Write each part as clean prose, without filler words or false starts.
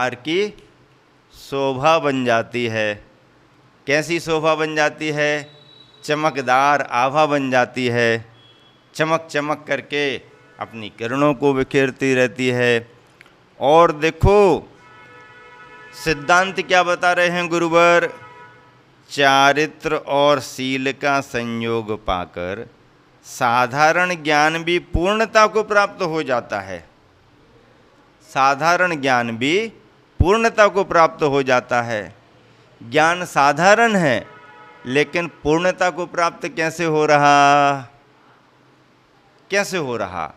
व्यवहार की शोभा बन जाती है। कैसी शोभा बन जाती है? चमकदार आभा बन जाती है, चमक चमक करके अपनी किरणों को बिखेरती रहती है। और देखो सिद्धांत क्या बता रहे हैं गुरुवर? चारित्र और शील का संयोग पाकर साधारण ज्ञान भी पूर्णता को प्राप्त हो जाता है। साधारण ज्ञान भी पूर्णता को प्राप्त हो जाता है। ज्ञान साधारण है लेकिन पूर्णता को प्राप्त कैसे हो रहा? कैसे हो रहा?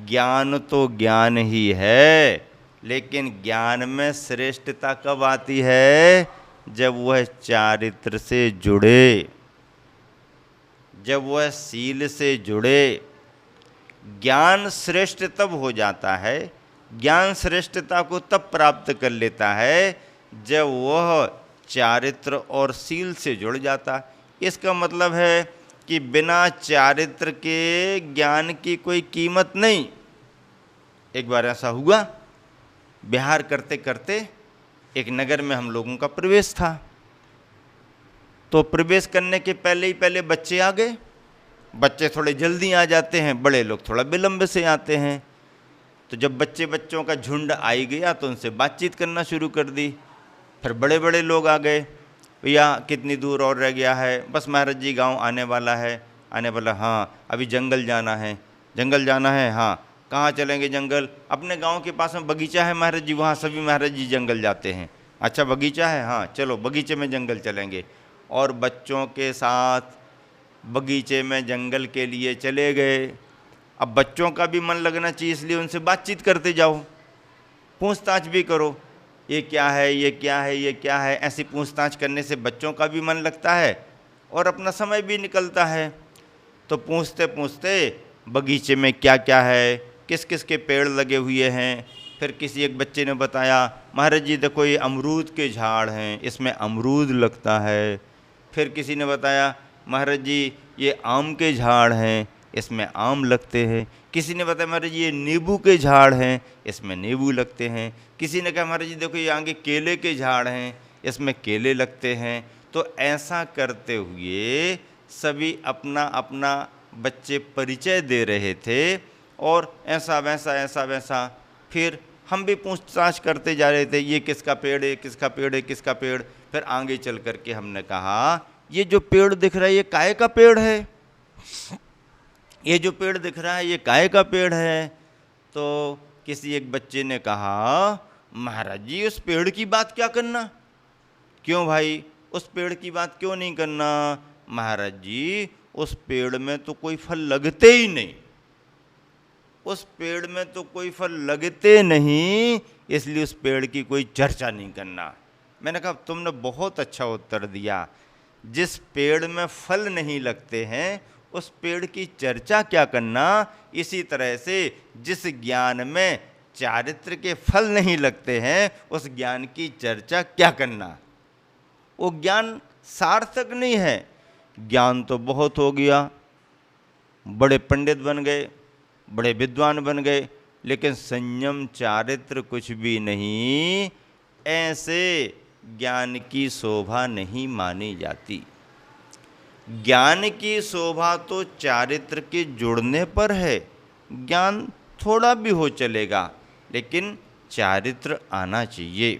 ज्ञान तो ज्ञान ही है, लेकिन ज्ञान में श्रेष्ठता कब आती है? जब वह चारित्र से जुड़े, जब वह शील से जुड़े। ज्ञान श्रेष्ठ तब हो जाता है, ज्ञान श्रेष्ठता को तब प्राप्त कर लेता है जब वह चारित्र और शील से जुड़ जाता। इसका मतलब है कि बिना चारित्र के ज्ञान की कोई कीमत नहीं। एक बार ऐसा हुआ, विहार करते करते एक नगर में हम लोगों का प्रवेश था। तो प्रवेश करने के पहले बच्चे आ गए। बच्चे थोड़े जल्दी आ जाते हैं, बड़े लोग थोड़ा विलंब से आते हैं। तो जब बच्चों का झुंड आई गया तो उनसे बातचीत करना शुरू कर दी। फिर बड़े बड़े लोग आ गए, भैया कितनी दूर और रह गया है? बस महाराज जी गांव आने वाला है। आने वाला? हाँ। अभी जंगल जाना है। जंगल जाना है? हाँ। कहाँ चलेंगे जंगल? अपने गांव के पास में बगीचा है महाराज जी, वहाँ सभी महाराज जी जंगल जाते हैं। अच्छा बगीचा है? हाँ चलो बगीचे में जंगल चलेंगे। और बच्चों के साथ बगीचे में जंगल के लिए चले गए। अब बच्चों का भी मन लगना चाहिए, इसलिए उनसे बातचीत करते जाओ, पूछताछ भी करो, ये क्या है, ये क्या है, ये क्या है। ऐसी पूछताछ करने से बच्चों का भी मन लगता है और अपना समय भी निकलता है। तो पूछते पूछते बगीचे में क्या क्या है, किस किस के पेड़ लगे हुए हैं। फिर किसी एक बच्चे ने बताया, महाराज जी देखो ये अमरूद के झाड़ हैं, इसमें अमरूद लगता है। फिर किसी ने बताया, महाराज जी ये आम के झाड़ हैं, इसमें आम लगते हैं। किसी ने बताया, महाराज जी ये नींबू के झाड़ हैं, इसमें नींबू लगते हैं। किसी ने कहा, महाराज जी देखो ये आगे केले के झाड़ हैं, इसमें केले लगते हैं। तो ऐसा करते हुए सभी अपना अपना बच्चे परिचय दे रहे थे और ऐसा वैसा। फिर हम भी पूछताछ करते जा रहे थे, ये किसका पेड़ है, किसका पेड़ है, किसका पेड़। फिर आगे चल करके हमने कहा, ये जो पेड़ दिख रहा है ये काहे का पेड़ है? ये जो पेड़ दिख रहा है ये काहे का पेड़ है? तो किसी एक बच्चे ने कहा, महाराज जी उस पेड़ की बात क्या करना? क्यों भाई, उस पेड़ की बात क्यों नहीं करना? महाराज जी उस पेड़ में तो कोई फल लगते ही नहीं, उस पेड़ में तो कोई फल लगते नहीं, इसलिए उस पेड़ की कोई चर्चा नहीं करना। मैंने कहा तुमने बहुत अच्छा उत्तर दिया। जिस पेड़ में फल नहीं लगते हैं उस पेड़ की चर्चा क्या करना? इसी तरह से जिस ज्ञान में चारित्र के फल नहीं लगते हैं उस ज्ञान की चर्चा क्या करना? वो ज्ञान सार्थक नहीं है। ज्ञान तो बहुत हो गया, बड़े पंडित बन गए, बड़े विद्वान बन गए, लेकिन संयम चारित्र कुछ भी नहीं। ऐसे ज्ञान की शोभा नहीं मानी जाती। ज्ञान की शोभा तो चारित्र के जुड़ने पर है। ज्ञान थोड़ा भी हो चलेगा, लेकिन चारित्र आना चाहिए,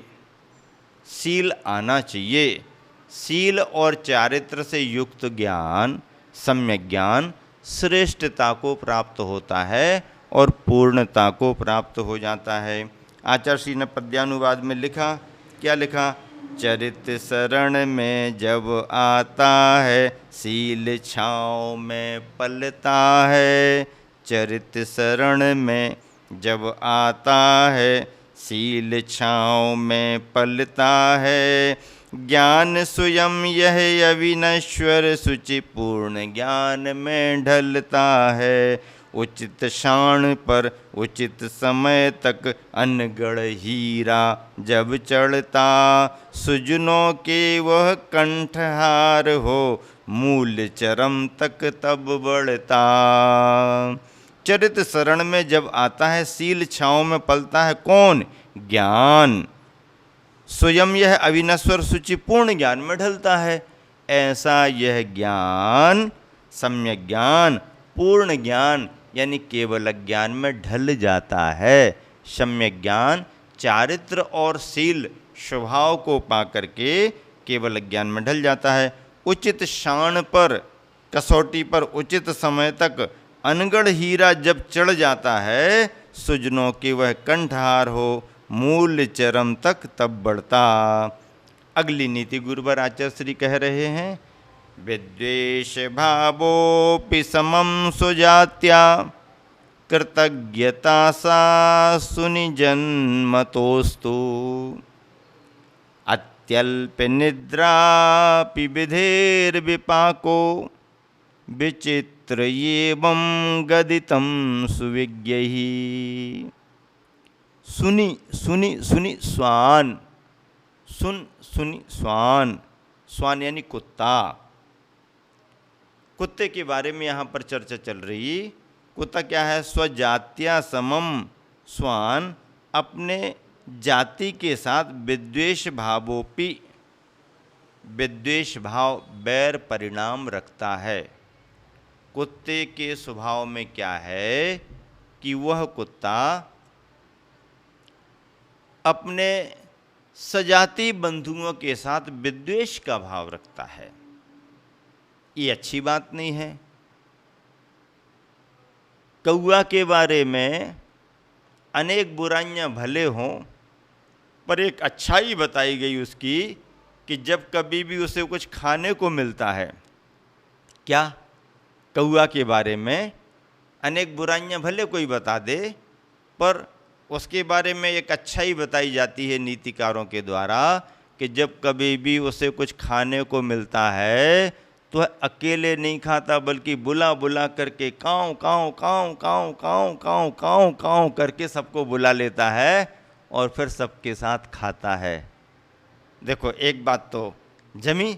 शील आना चाहिए। शील और चारित्र से युक्त ज्ञान, सम्यक ज्ञान श्रेष्ठता को प्राप्त होता है और पूर्णता को प्राप्त हो जाता है। आचार्य श्री ने पद्यानुवाद में लिखा, क्या लिखा? चरित शरण में जब आता है, शील छाँव में पलता है। चरित शरण में जब आता है, शील छाँव में पलता है। ज्ञान स्वयं यह अविनश्वर, शुचि पूर्ण ज्ञान में ढलता है। उचित क्षण पर उचित समय तक अनगढ़ हीरा जब चढ़ता, सुजनों के वह कंठहार हो, मूल चरम तक तब बढ़ता। चरित शरण में जब आता है, शील छाँव में पलता है। कौन? ज्ञान। स्वयं यह अविनश्वर शुचि पूर्ण ज्ञान में ढलता है। ऐसा यह ज्ञान सम्यक ज्ञान पूर्ण ज्ञान यानी केवल ज्ञान में ढल जाता है। सम्यक ज्ञान चारित्र और शील स्वभाव को पाकर के केवल ज्ञान में ढल जाता है। उचित शान पर कसौटी पर उचित समय तक अनगढ़ हीरा जब चढ़ जाता है, सुजनों के वह कंठहार हो मूल चरम तक तब बढ़ता। अगली नीति गुरुवर आचार्य श्री कह रहे हैं, विद्वेष भावोपि समम सुजात्या कृतज्ञता सा सुनि जन्मतोस्तु अत्यल्प निद्रापि विधेर विपाको विचित्र एवं गदितम सुविज्ञहि। सुनि सुनि सुनि स्वान, सुन सुनि स्वान, स्वान यानी कुत्ता। कुत्ते के बारे में यहाँ पर चर्चा चल रही। कुत्ता क्या है? स्वजात्या समम स्वान, अपने जाति के साथ विद्वेष भावोपि, विद्वेष भाव बैर परिणाम रखता है। कुत्ते के स्वभाव में क्या है कि वह कुत्ता अपने सजाती बंधुओं के साथ विद्वेष का भाव रखता है। ये अच्छी बात नहीं है। कौआ के बारे में अनेक बुराइयां भले हों, पर एक अच्छाई बताई गई उसकी कि जब कभी भी उसे कुछ खाने को मिलता है, क्या कौआ के बारे में अनेक बुराइयां भले कोई बता दे, पर उसके बारे में एक अच्छाई बताई जाती है नीतिकारों के द्वारा कि जब कभी भी उसे कुछ खाने को मिलता है तो अकेले नहीं खाता, बल्कि बुला बुला करके काँव काँव काँव काँव काँव काँव काँव काँव करके सबको बुला लेता है और फिर सबके साथ खाता है। देखो, एक बात तो जमी,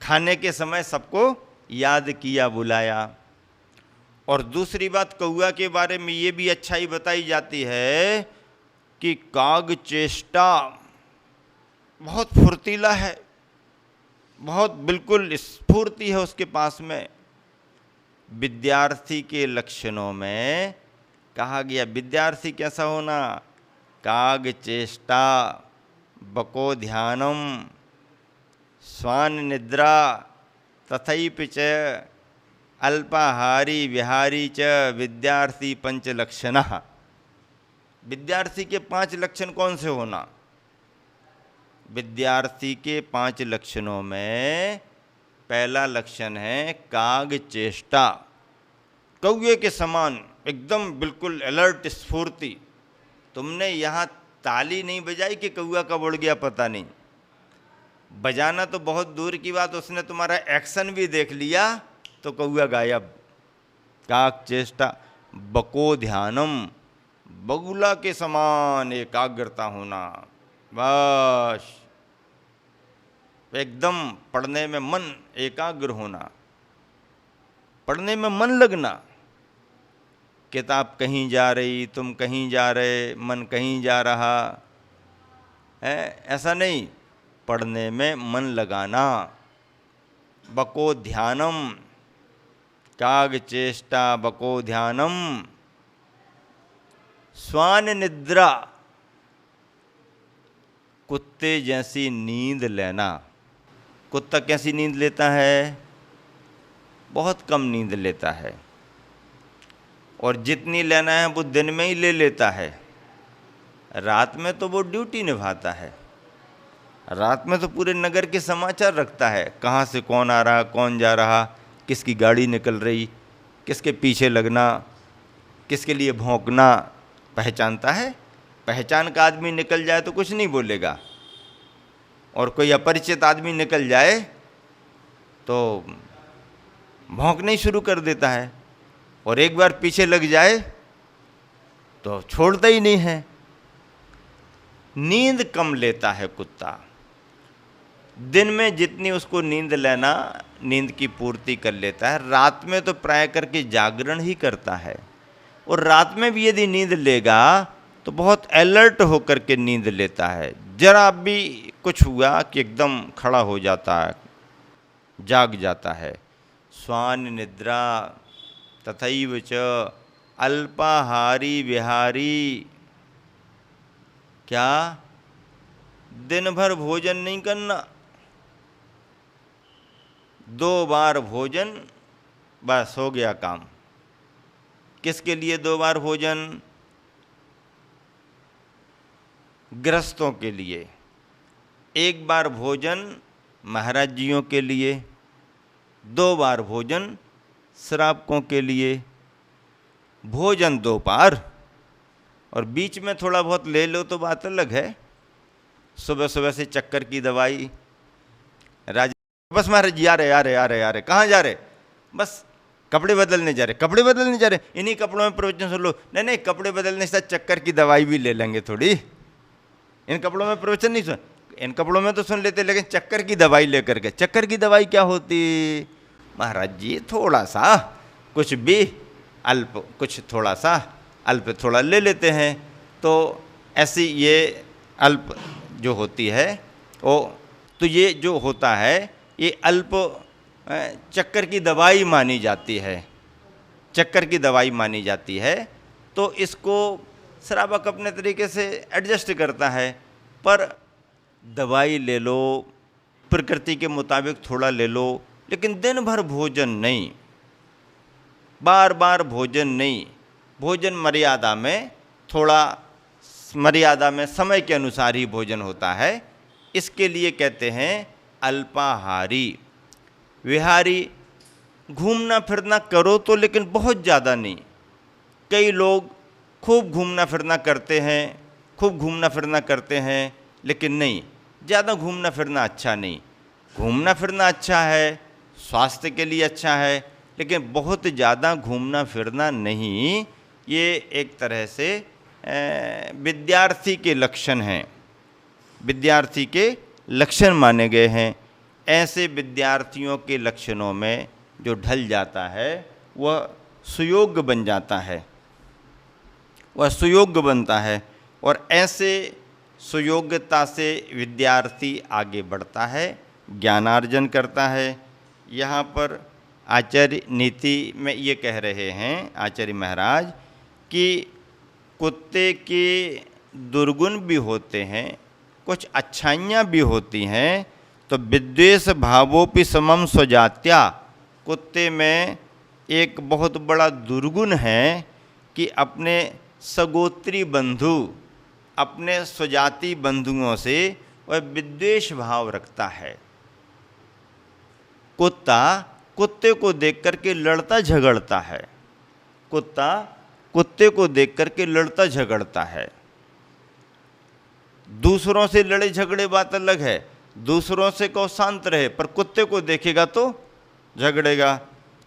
खाने के समय सबको याद किया, बुलाया। और दूसरी बात, कौआ के बारे में ये भी अच्छाई बताई जाती है कि काग चेष्टा, बहुत फुर्तीला है, बहुत बिल्कुल स्फूर्ति है उसके पास में। विद्यार्थी के लक्षणों में कहा गया, विद्यार्थी कैसा होना? काग चेष्टा, बको ध्यानम, स्वान निद्रा, तथैपि च अल्पाहारी विहारी च विद्यार्थी पंच लक्षणः। विद्यार्थी के 5 लक्षण कौन से होना? विद्यार्थी के 5 लक्षणों में पहला लक्षण है काग चेष्टा, कौए के समान एकदम बिल्कुल अलर्ट स्फूर्ति। तुमने यहाँ ताली नहीं बजाई कि कौआ कब उड़ गया पता नहीं, बजाना तो बहुत दूर की बात, उसने तुम्हारा एक्शन भी देख लिया तो कौआ गायब। काग चेष्टा, बको ध्यानम, बगुला के समान एकाग्रता होना, बस एकदम पढ़ने में मन एकाग्र होना, पढ़ने में मन लगना। किताब कहीं जा रही, तुम कहीं जा रहे, मन कहीं जा रहा है, ऐसा नहीं, पढ़ने में मन लगाना। बको ध्यानम, काग चेष्टा बको ध्यानम। स्वान निद्रा, कुत्ते जैसी नींद लेना। कुत्ता कैसी नींद लेता है? बहुत कम नींद लेता है, और जितनी लेना है वो दिन में ही ले लेता है। रात में तो वो ड्यूटी निभाता है, रात में तो पूरे नगर के समाचार रखता है, कहाँ से कौन आ रहा, कौन जा रहा, किसकी गाड़ी निकल रही, किसके पीछे लगना, किसके लिए भौंकना, पहचानता है। पहचान का आदमी निकल जाए तो कुछ नहीं बोलेगा, और कोई अपरिचित आदमी निकल जाए तो भौंकना ही शुरू कर देता है, और एक बार पीछे लग जाए तो छोड़ता ही नहीं है। नींद कम लेता है कुत्ता। दिन में जितनी उसको नींद लेना, नींद की पूर्ति कर लेता है। रात में तो प्राय करके जागरण ही करता है, और रात में भी यदि नींद लेगा तो बहुत अलर्ट होकर के नींद लेता है। जरा भी कुछ हुआ कि एकदम खड़ा हो जाता है, जाग जाता है। स्वान निद्रा तथैव च अल्पाहारी विहारी। क्या? दिन भर भोजन नहीं करना, 2 बार भोजन, बस हो गया काम। किसके लिए 2 बार भोजन? गृहस्थों के लिए। 1 बार भोजन महाराज जियों के लिए, 2 बार भोजन श्रावकों के लिए। भोजन 2 बार और बीच में थोड़ा बहुत ले लो तो बात अलग है। सुबह सुबह से चक्कर की दवाई, बस महाराज जी आ रहे कहाँ जा रहे? बस कपड़े बदलने जा रहे, इन्हीं कपड़ों में प्रवचन सुन लो। नहीं, कपड़े बदलने से चक्कर की दवाई भी ले लेंगे थोड़ी। इन कपड़ों में प्रवचन नहीं सुन, इन कपड़ों में तो सुन लेते, लेकिन चक्कर की दवाई लेकर के। चक्कर की दवाई क्या होती? महाराज जी थोड़ा सा कुछ भी अल्प, कुछ थोड़ा सा अल्प थोड़ा ले लेते हैं। तो ऐसी ये अल्प जो होती है वो, तो ये जो होता है ये अल्प चक्कर की दवाई मानी जाती है, चक्कर की दवाई मानी जाती है। तो इसको श्रावक अपने तरीके से एडजस्ट करता है। पर दवाई ले लो, प्रकृति के मुताबिक थोड़ा ले लो, लेकिन दिन भर भोजन नहीं, बार बार भोजन नहीं। भोजन मर्यादा में, थोड़ा मर्यादा में, समय के अनुसार ही भोजन होता है। इसके लिए कहते हैं अल्पाहारी। विहारी, घूमना फिरना करो तो, लेकिन बहुत ज़्यादा नहीं। कई लोग खूब घूमना फिरना करते हैं, लेकिन नहीं, ज़्यादा घूमना फिरना अच्छा नहीं। घूमना फिरना अच्छा है, स्वास्थ्य के लिए अच्छा है, लेकिन बहुत ज़्यादा घूमना फिरना नहीं। ये एक तरह से विद्यार्थी के लक्षण हैं, विद्यार्थी के लक्षण माने गए हैं। ऐसे विद्यार्थियों के लक्षणों में जो ढल जाता है वह सुयोग्य बन जाता है, वह सुयोग्य बनता है। और ऐसे सुयोग्यता से विद्यार्थी आगे बढ़ता है, ज्ञानार्जन करता है। यहाँ पर आचार्य नीति में ये कह रहे हैं आचार्य महाराज कि कुत्ते के दुर्गुण भी होते हैं, कुछ अच्छाइयाँ भी होती हैं। तो विद्वेष भावोपि समम स्वजात्या, कुत्ते में एक बहुत बड़ा दुर्गुण है कि अपने सगोत्री बंधु, अपने स्वजाति बंधुओं से वह विद्वेष भाव रखता है। कुत्ता कुत्ते को देख करके लड़ता झगड़ता है, कुत्ता कुत्ते को देख करके लड़ता झगड़ता है। दूसरों से लड़े झगड़े बात अलग है, दूसरों से को शांत रहे, पर कुत्ते को देखेगा तो झगड़ेगा।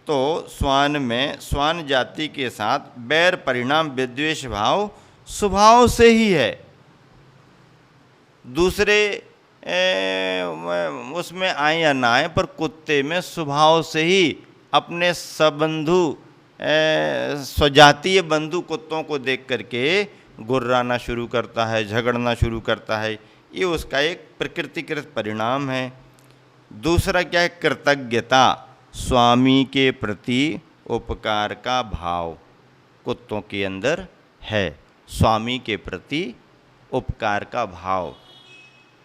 तो श्वान में, श्वान जाति के साथ बैर परिणाम विद्वेष भाव स्वभाव से ही है। दूसरे उसमें आए या ना आए, पर कुत्ते में स्वभाव से ही अपने सबंधु स्वजातीय बंधु कुत्तों को देख करके गुर्राना शुरू करता है, झगड़ना शुरू करता है। ये उसका एक प्रकृतिकृत परिणाम है। दूसरा क्या है? कृतज्ञता, स्वामी के प्रति उपकार का भाव कुत्तों के अंदर है। स्वामी के प्रति उपकार का भाव,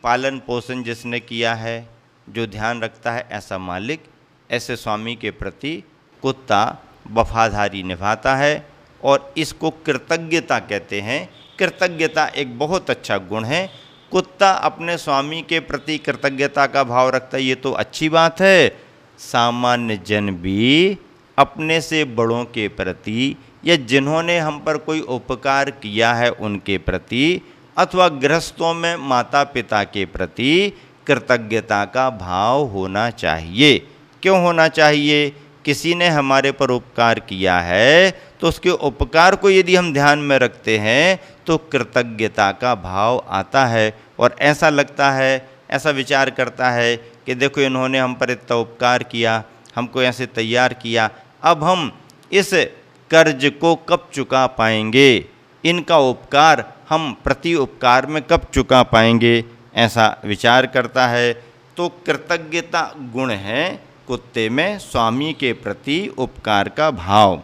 पालन पोषण जिसने किया है, जो ध्यान रखता है, ऐसा मालिक, ऐसे स्वामी के प्रति कुत्ता वफादारी निभाता है। और इसको कृतज्ञता कहते हैं। कृतज्ञता एक बहुत अच्छा गुण है। कुत्ता अपने स्वामी के प्रति कृतज्ञता का भाव रखता है, ये तो अच्छी बात है। सामान्य जन भी अपने से बड़ों के प्रति, या जिन्होंने हम पर कोई उपकार किया है उनके प्रति, अथवा गृहस्थों में माता पिता के प्रति कृतज्ञता का भाव होना चाहिए। क्यों होना चाहिए? किसी ने हमारे पर उपकार किया है तो उसके उपकार को यदि हम ध्यान में रखते हैं तो कृतज्ञता का भाव आता है। और ऐसा लगता है, ऐसा विचार करता है कि देखो इन्होंने हम पर इतना उपकार किया, हमको ऐसे तैयार किया, अब हम इस कर्ज को कब चुका पाएंगे, इनका उपकार हम प्रति उपकार में कब चुका पाएंगे, ऐसा विचार करता है। तो कृतज्ञता गुण है कुत्ते में स्वामी के प्रति उपकार का भाव।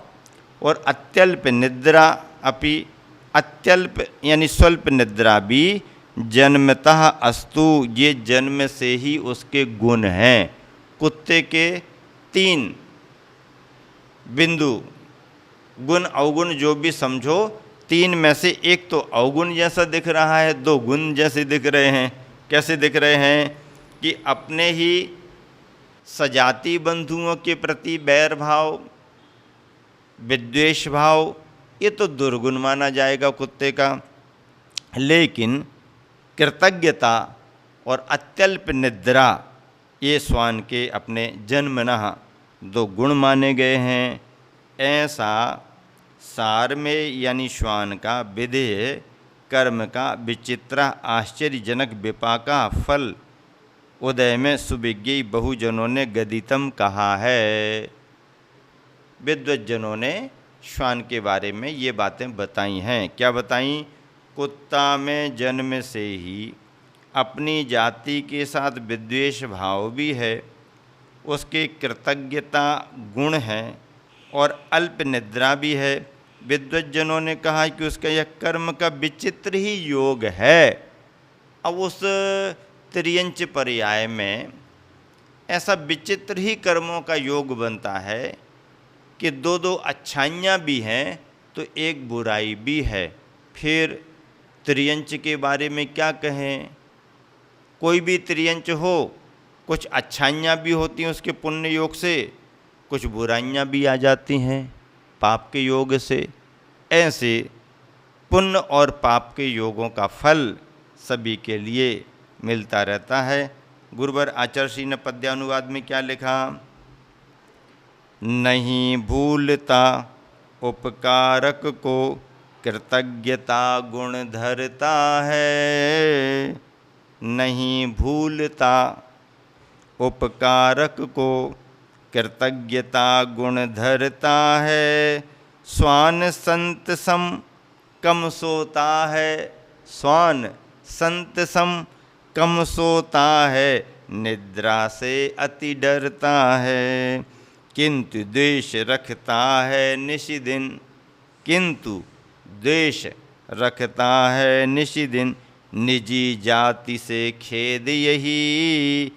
और अत्यल्प निद्रा अपि, अत्यल्प यानी स्वल्प निद्रा भी जन्मतः अस्तु, ये जन्म से ही उसके गुण हैं। कुत्ते के 3 बिंदु, गुण अवगुण जो भी समझो, 3 में से एक तो अवगुण जैसा दिख रहा है, 2 गुण जैसे दिख रहे हैं। कैसे दिख रहे हैं कि अपने ही सजाती बंधुओं के प्रति बैर भाव, विद्वेष भाव, ये तो दुर्गुण माना जाएगा कुत्ते का। लेकिन कृतज्ञता और अत्यल्प निद्रा ये श्वान के अपने जन्मनः 2 गुण माने गए हैं। ऐसा सार में यानी श्वान का विधेय कर्म का विचित्र आश्चर्यजनक विपाका फल उदय में सुविज्ञ बहुजनों ने गदितम कहा है। विद्वज्जनों ने श्वान के बारे में ये बातें बताई हैं। क्या बताई? कुत्ता में जन्म से ही अपनी जाति के साथ विद्वेष भाव भी है, उसके कृतज्ञता गुण है और अल्प निद्रा भी है। विद्वज्जनों ने कहा कि उसका यह कर्म का विचित्र ही योग है। अब उस त्रियंच पर्याय में ऐसा विचित्र ही कर्मों का योग बनता है कि 2 अच्छाइयाँ भी हैं तो एक बुराई भी है। फिर त्रियंच के बारे में क्या कहें? कोई भी त्रियंच हो, कुछ अच्छाइयाँ भी होती हैं उसके पुण्य योग से, कुछ बुराइयाँ भी आ जाती हैं पाप के योग से। ऐसे पुण्य और पाप के योगों का फल सभी के लिए मिलता रहता है। गुरुवर आचार्य श्री ने पद्यानुवाद में क्या लिखा? नहीं भूलता उपकारक को कृतज्ञता गुण धरता है। नहीं भूलता उपकारक को कृतज्ञता गुण धरता है। श्वान संत सम कम सोता है। श्वान संत सम कम सोता है, निद्रा से अति डरता है। किंतु द्वेष रखता है निशिदिन, किंतु द्वेष रखता है निशिदिन। निजी जाति से खेद यही,